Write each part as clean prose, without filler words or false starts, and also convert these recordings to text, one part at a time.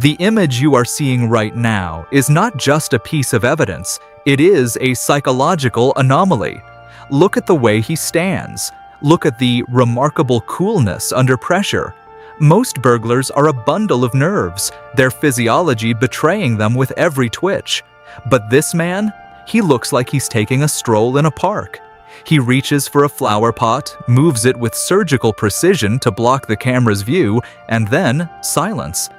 The image you are seeing right now is not just a piece of evidence, it is a psychological anomaly. Look at the way he stands. Look at the remarkable coolness under pressure. Most burglars are a bundle of nerves, their physiology betraying them with every twitch. But this man, he looks like he's taking a stroll in a park. He reaches for a flower pot, moves it with surgical precision to block the camera's view, and then silence.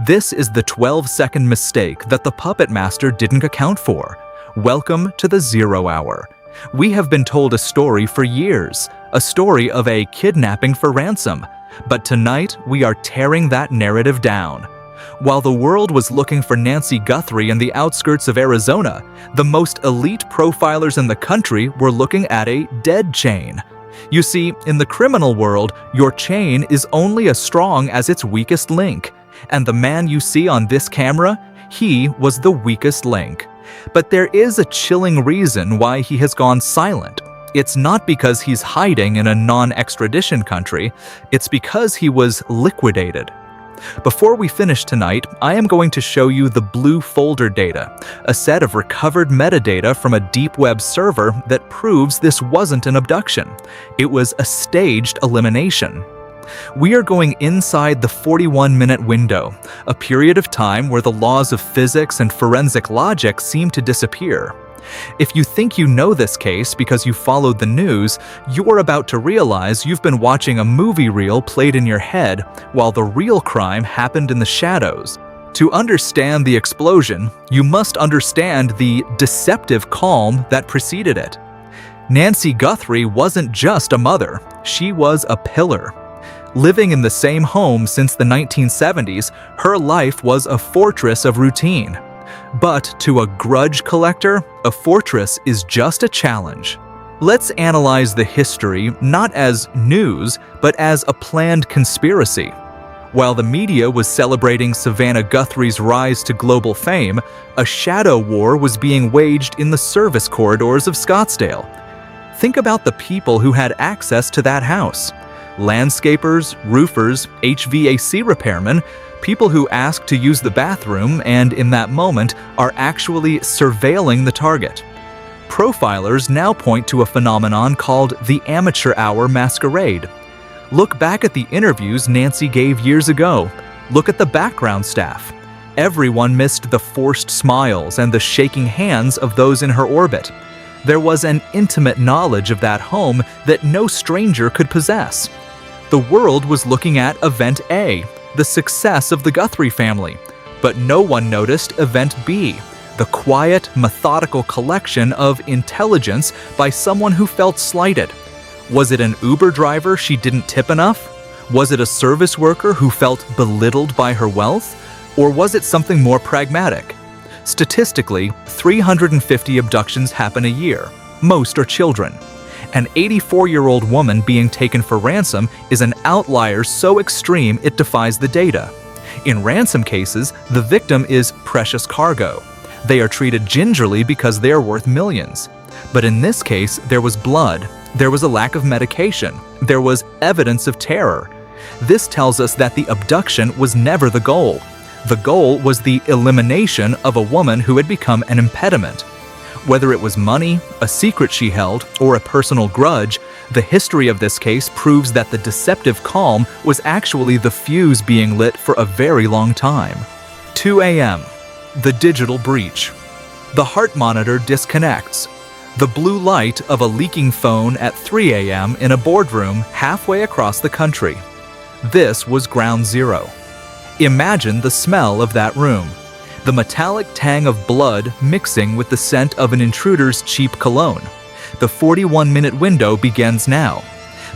This is the 12-second mistake that the puppet master didn't account for. Welcome to the 0 hour. We have been told a story for years, a story of a kidnapping for ransom. But tonight, we are tearing that narrative down. While the world was looking for Nancy Guthrie in the outskirts of Arizona, the most elite profilers in the country were looking at a dead chain. You see, in the criminal world, your chain is only as strong as its weakest link. And the man you see on this camera, he was the weakest link. But there is a chilling reason why he has gone silent. It's not because he's hiding in a non-extradition country, it's because he was liquidated. Before we finish tonight, I am going to show you the blue folder data, a set of recovered metadata from a deep web server that proves this wasn't an abduction. It was a staged elimination. We are going inside the 41-minute window, a period of time where the laws of physics and forensic logic seem to disappear. If you think you know this case because you followed the news, you're about to realize you've been watching a movie reel played in your head while the real crime happened in the shadows. To understand the explosion, you must understand the deceptive calm that preceded it. Nancy Guthrie wasn't just a mother, she was a pillar. Living in the same home since the 1970s, her life was a fortress of routine. But to a grudge collector, a fortress is just a challenge. Let's analyze the history not as news, but as a planned conspiracy. While the media was celebrating Savannah Guthrie's rise to global fame, a shadow war was being waged in the service corridors of Scottsdale. Think about the people who had access to that house. Landscapers, roofers, HVAC repairmen, people who ask to use the bathroom and in that moment are actually surveilling the target. Profilers now point to a phenomenon called the amateur hour masquerade. Look back at the interviews Nancy gave years ago. Look at the background staff. Everyone missed the forced smiles and the shaking hands of those in her orbit. There was an intimate knowledge of that home that no stranger could possess. The world was looking at Event A, the success of the Guthrie family, but no one noticed Event B, the quiet, methodical collection of intelligence by someone who felt slighted. Was it an Uber driver she didn't tip enough? Was it a service worker who felt belittled by her wealth? Or was it something more pragmatic? Statistically, 350 abductions happen a year. Most are children. An 84-year-old woman being taken for ransom is an outlier so extreme it defies the data. In ransom cases, the victim is precious cargo. They are treated gingerly because they are worth millions. But in this case, there was blood, there was a lack of medication, there was evidence of terror. This tells us that the abduction was never the goal. The goal was the elimination of a woman who had become an impediment. Whether it was money, a secret she held, or a personal grudge, the history of this case proves that the deceptive calm was actually the fuse being lit for a very long time. 2 a.m. The digital breach. The heart monitor disconnects. The blue light of a leaking phone at 3 a.m. in a boardroom halfway across the country. This was ground zero. Imagine the smell of that room. The metallic tang of blood mixing with the scent of an intruder's cheap cologne. The 41-minute window begins now.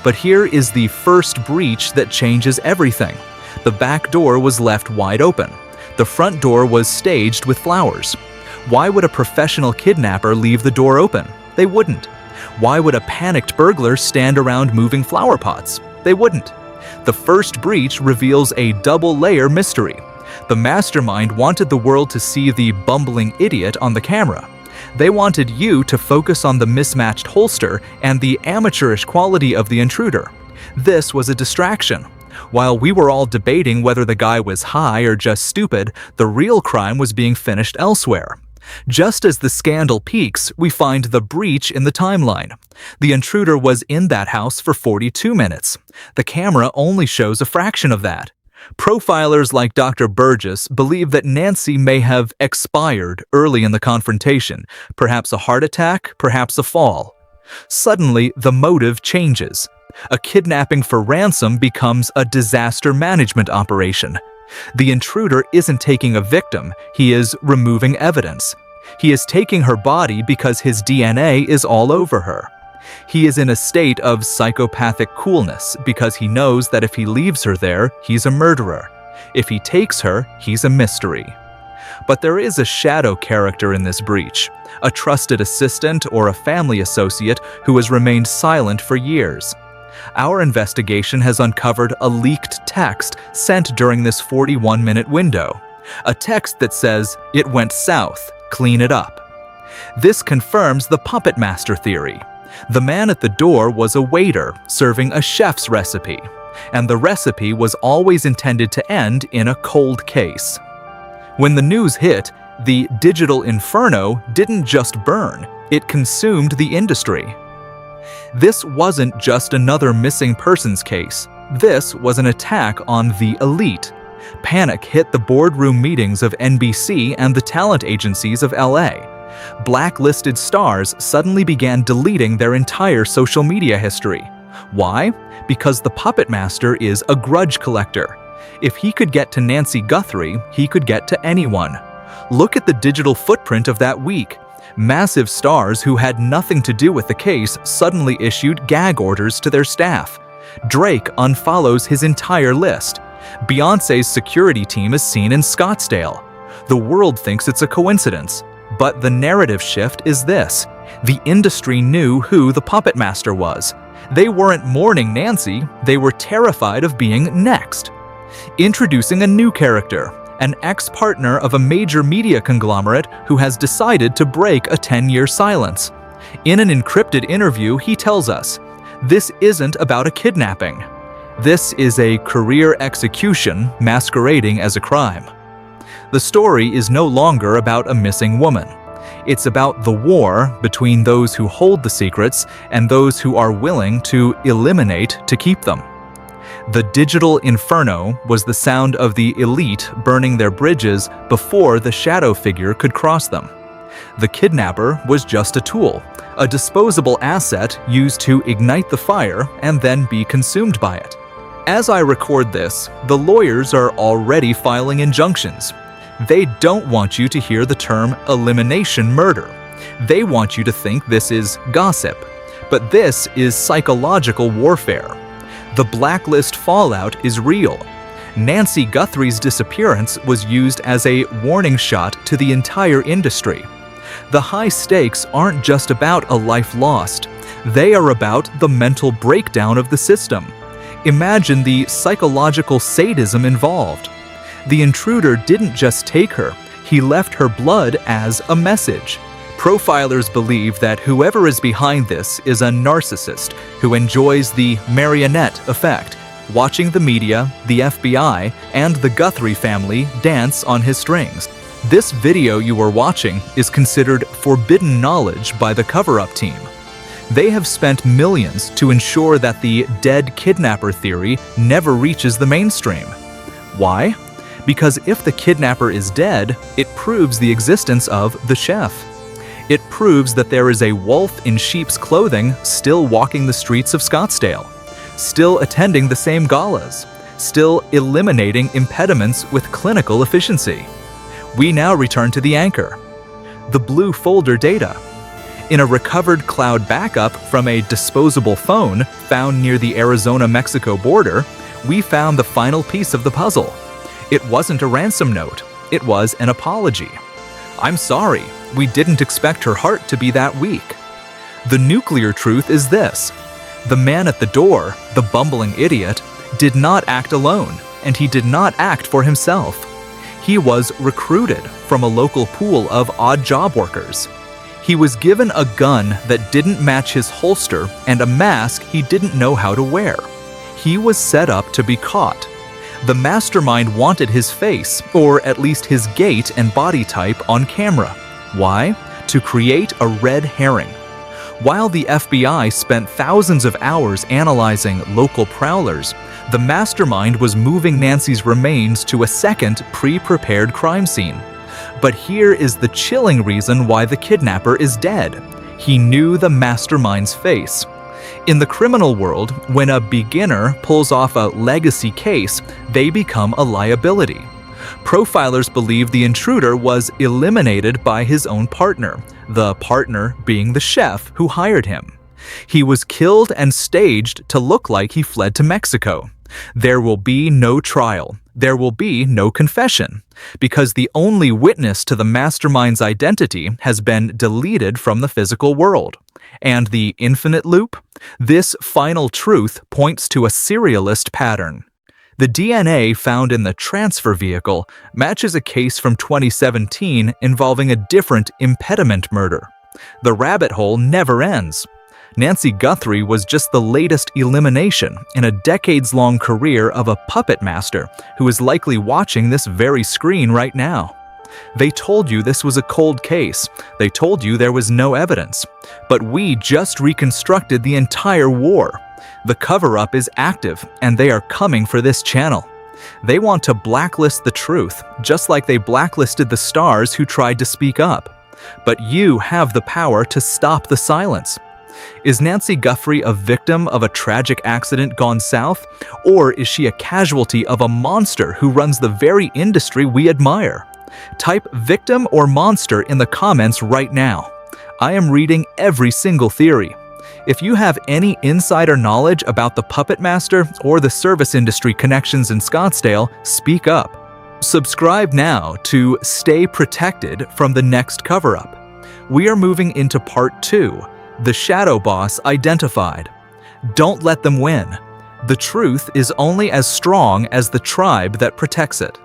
But here is the first breach that changes everything. The back door was left wide open. The front door was staged with flowers. Why would a professional kidnapper leave the door open? They wouldn't. Why would a panicked burglar stand around moving flower pots? They wouldn't. The first breach reveals a double-layer mystery. The mastermind wanted the world to see the bumbling idiot on the camera. They wanted you to focus on the mismatched holster and the amateurish quality of the intruder. This was a distraction. While we were all debating whether the guy was high or just stupid, the real crime was being finished elsewhere. Just as the scandal peaks, we find the breach in the timeline. The intruder was in that house for 42 minutes. The camera only shows a fraction of that. Profilers like Dr. Burgess believe that Nancy may have expired early in the confrontation, perhaps a heart attack, perhaps a fall. Suddenly, the motive changes. A kidnapping for ransom becomes a disaster management operation. The intruder isn't taking a victim, he is removing evidence. He is taking her body because his DNA is all over her. He is in a state of psychopathic coolness because he knows that if he leaves her there, he's a murderer. If he takes her, he's a mystery. But there is a shadow character in this breach, a trusted assistant or a family associate who has remained silent for years. Our investigation has uncovered a leaked text sent during this 41-minute window. A text that says, "It went south, clean it up." This confirms the puppet master theory. The man at the door was a waiter serving a chef's recipe, and the recipe was always intended to end in a cold case. When the news hit, the digital inferno didn't just burn, it consumed the industry. This wasn't just another missing persons case. This was an attack on the elite. Panic hit the boardroom meetings of NBC and the talent agencies of LA. Blacklisted stars suddenly began deleting their entire social media history. Why? Because the puppet master is a grudge collector. If he could get to Nancy Guthrie, he could get to anyone. Look at the digital footprint of that week. Massive stars who had nothing to do with the case suddenly issued gag orders to their staff. Drake unfollows his entire list. Beyoncé's security team is seen in Scottsdale. The world thinks it's a coincidence. But the narrative shift is this: the industry knew who the puppet master was. They weren't mourning Nancy, they were terrified of being next. Introducing a new character, an ex-partner of a major media conglomerate who has decided to break a 10-year silence. In an encrypted interview, he tells us, "This isn't about a kidnapping. This is a career execution masquerading as a crime." The story is no longer about a missing woman. It's about the war between those who hold the secrets and those who are willing to eliminate to keep them. The digital inferno was the sound of the elite burning their bridges before the shadow figure could cross them. The kidnapper was just a tool, a disposable asset used to ignite the fire and then be consumed by it. As I record this, the lawyers are already filing injunctions. They don't want you to hear the term elimination murder. They want you to think this is gossip. But this is psychological warfare. The blacklist fallout is real. Nancy Guthrie's disappearance was used as a warning shot to the entire industry. The high stakes aren't just about a life lost. They are about the mental breakdown of the system. Imagine the psychological sadism involved. The intruder didn't just take her, he left her blood as a message. Profilers believe that whoever is behind this is a narcissist who enjoys the marionette effect, watching the media, the FBI, and the Guthrie family dance on his strings. This video you are watching is considered forbidden knowledge by the cover-up team. They have spent millions to ensure that the dead kidnapper theory never reaches the mainstream. Why? Because if the kidnapper is dead, it proves the existence of the chef. It proves that there is a wolf in sheep's clothing still walking the streets of Scottsdale, still attending the same galas, still eliminating impediments with clinical efficiency. We now return to the anchor, the blue folder data. In a recovered cloud backup from a disposable phone found near the Arizona-Mexico border, we found the final piece of the puzzle. It wasn't a ransom note, it was an apology. "I'm sorry, we didn't expect her heart to be that weak." The nuclear truth is this: the man at the door, the bumbling idiot, did not act alone, and he did not act for himself. He was recruited from a local pool of odd job workers. He was given a gun that didn't match his holster and a mask he didn't know how to wear. He was set up to be caught. The mastermind wanted his face, or at least his gait and body type, on camera. Why? To create a red herring. While the FBI spent thousands of hours analyzing local prowlers, the mastermind was moving Nancy's remains to a second pre-prepared crime scene. But here is the chilling reason why the kidnapper is dead. He knew the mastermind's face. In the criminal world, when a beginner pulls off a legacy case, they become a liability. Profilers believe the intruder was eliminated by his own partner, the partner being the chef who hired him. He was killed and staged to look like he fled to Mexico. There will be no trial. There will be no confession, because the only witness to the mastermind's identity has been deleted from the physical world. And the infinite loop? This final truth points to a serialist pattern. The DNA found in the transfer vehicle matches a case from 2017 involving a different impediment murder. The rabbit hole never ends. Nancy Guthrie was just the latest elimination in a decades-long career of a puppet master who is likely watching this very screen right now. They told you this was a cold case. They told you there was no evidence. But we just reconstructed the entire war. The cover-up is active, and they are coming for this channel. They want to blacklist the truth, just like they blacklisted the stars who tried to speak up. But you have the power to stop the silence. Is Nancy Guthrie a victim of a tragic accident gone south, or is she a casualty of a monster who runs the very industry we admire? Type victim or monster in the comments right now. I am reading every single theory. If you have any insider knowledge about the puppet master or the service industry connections in Scottsdale, speak up. Subscribe now to stay protected from the next cover-up. We are moving into part 2. The shadow boss identified. Don't let them win. The truth is only as strong as the tribe that protects it.